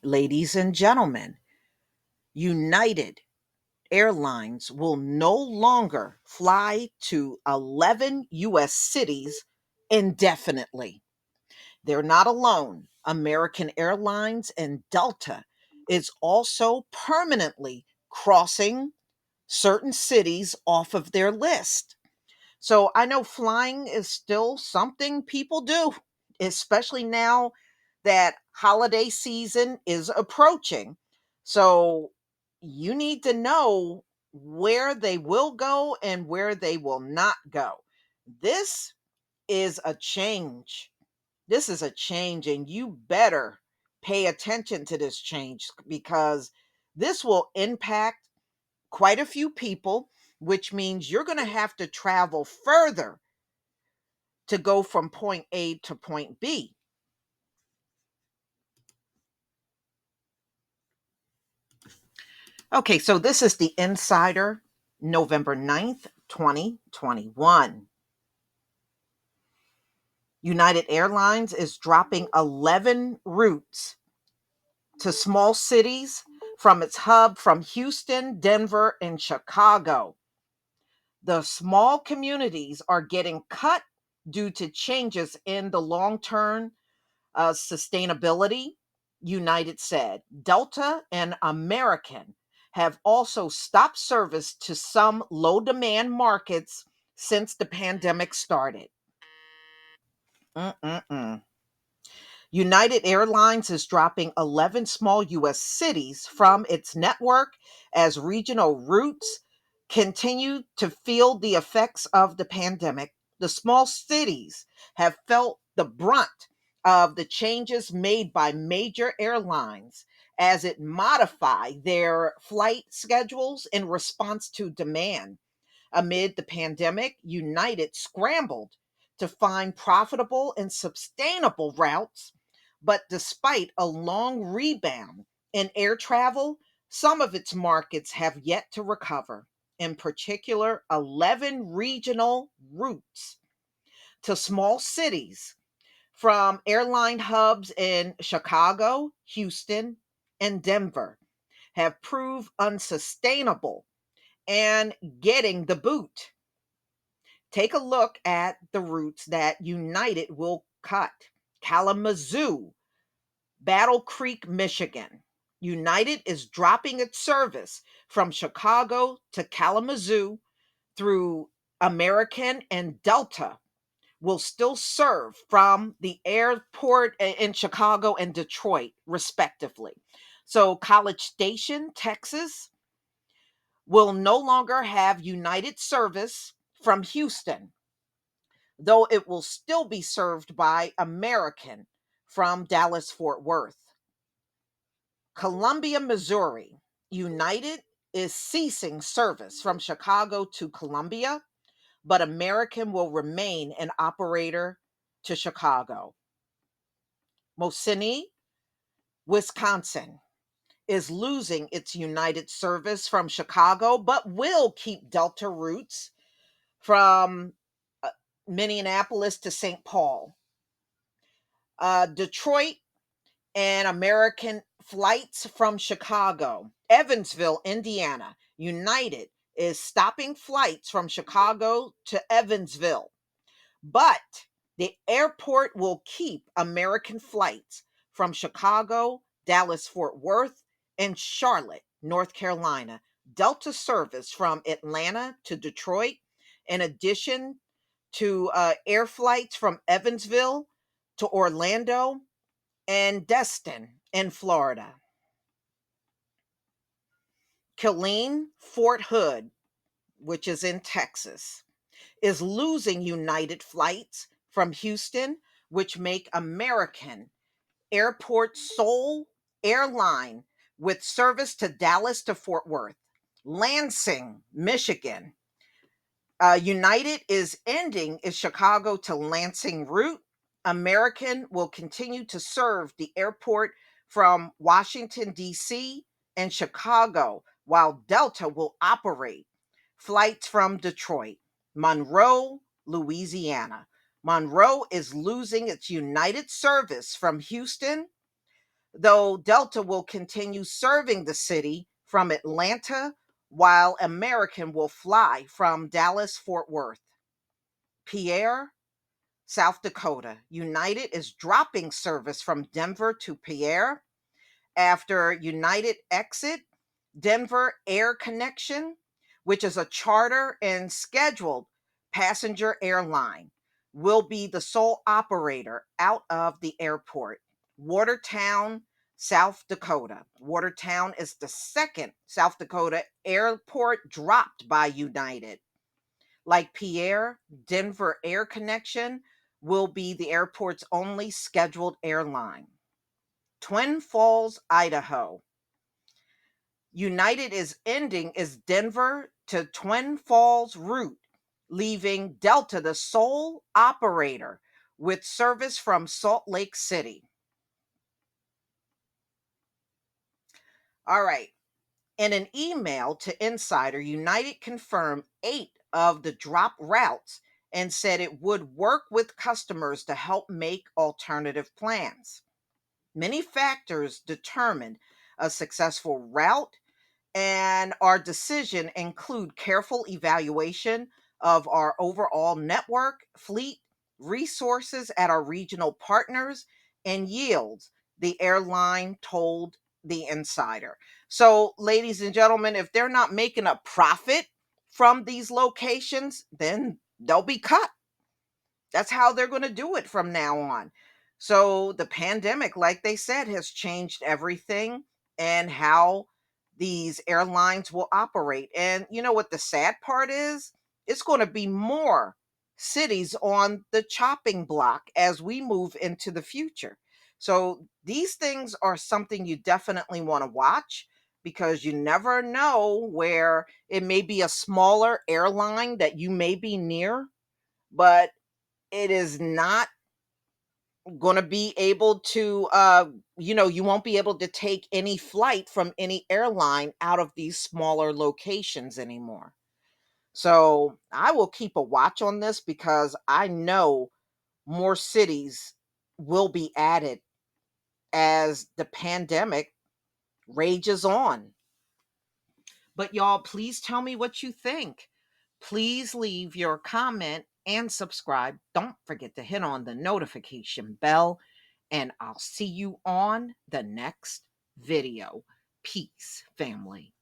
Ladies and gentlemen, United Airlines will no longer fly to 11 US cities indefinitely. They're not alone. American Airlines and Delta is also permanently crossing certain cities off of their list. So I know flying is still something people do, especially now that holiday season is approaching. So you need to know where they will go and where they will not go. This is a change. This is a change, and you better pay attention to this change because this will impact quite a few people, which means you're going to have to travel further to go from point A to point B. Okay, so this is the Insider, November 9th, 2021. United Airlines is dropping 11 routes to small cities from its hub from Houston, Denver, and Chicago. The small communities are getting cut due to changes in the long term sustainability, United said. Delta and American have also stopped service to some low demand markets since the pandemic started. Mm-mm-mm. United Airlines is dropping 11 small U.S. cities from its network as regional routes continue to feel the effects of the pandemic. The small cities have felt the brunt of the changes made by major airlines as it modify their flight schedules in response to demand. Amid the pandemic, United scrambled to find profitable and sustainable routes, but despite a long rebound in air travel, some of its markets have yet to recover. In particular, 11 regional routes to small cities from airline hubs in Chicago, Houston, and Denver have proved unsustainable and getting the boot. Take a look at the routes that United will cut. Kalamazoo, Battle Creek, Michigan. United is dropping its service from Chicago to Kalamazoo through American, and Delta will still serve from the airport in Chicago and Detroit, respectively. So, College Station, Texas, will no longer have United service from Houston, though it will still be served by American from Dallas Fort Worth. Columbia, Missouri. United is ceasing service from Chicago to Columbia, but American will remain an operator to Chicago. Mosini, Wisconsin is losing its United service from Chicago, but will keep Delta routes from uh, Minneapolis to St. Paul. Detroit and American flights from Chicago. Evansville, Indiana. United is stopping flights from Chicago to Evansville, but the airport will keep American flights from Chicago, Dallas, Fort Worth, and Charlotte, North Carolina. Delta service from Atlanta to Detroit, in addition to air flights from Evansville to Orlando and Destin in Florida. Killeen, Fort Hood, which is in Texas, is losing United flights from Houston, which make American Airport sole airline with service to Dallas to Fort Worth. Lansing, Michigan. United is ending its Chicago to Lansing route. American will continue to serve the airport from Washington, D.C. and Chicago, while Delta will operate flights from Detroit. Monroe, Louisiana. Monroe is losing its United service from Houston, though Delta will continue serving the city from Atlanta, while American will fly from Dallas Fort Worth. Pierre, South Dakota. United is dropping service from Denver to Pierre after United exit. Denver Air Connection, which is a charter and scheduled passenger airline, will be the sole operator out of the airport. Watertown, South Dakota. Watertown is the second South Dakota airport dropped by United. Like Pierre, Denver Air Connection will be the airport's only scheduled airline. Twin Falls, Idaho. United is ending its Denver to Twin Falls route, leaving Delta the sole operator with service from Salt Lake City. All right. In an email to Insider, United confirmed 8 of the drop routes and said it would work with customers to help make alternative plans. Many factors determined a successful route, and our decision include careful evaluation of our overall network, fleet, resources at our regional partners, and yields, the airline told the Insider. So, ladies and gentlemen, if they're not making a profit from these locations, then they'll be cut. That's how they're going to do it from now on. So the pandemic, like they said, has changed everything and how these airlines will operate. And you know what the sad part is? It's going to be more cities on the chopping block as we move into the future. So these things are something you definitely want to watch because you never know where it may be a smaller airline that you may be near, but it is not going to be able to you won't be able to take any flight from any airline out of these smaller locations anymore. So I will keep a watch on this because I know more cities will be added as the pandemic rages on. But y'all, please tell me what you think. Please leave your comment and subscribe. Don't forget to hit on the notification bell, and I'll see you on the next video. Peace, family.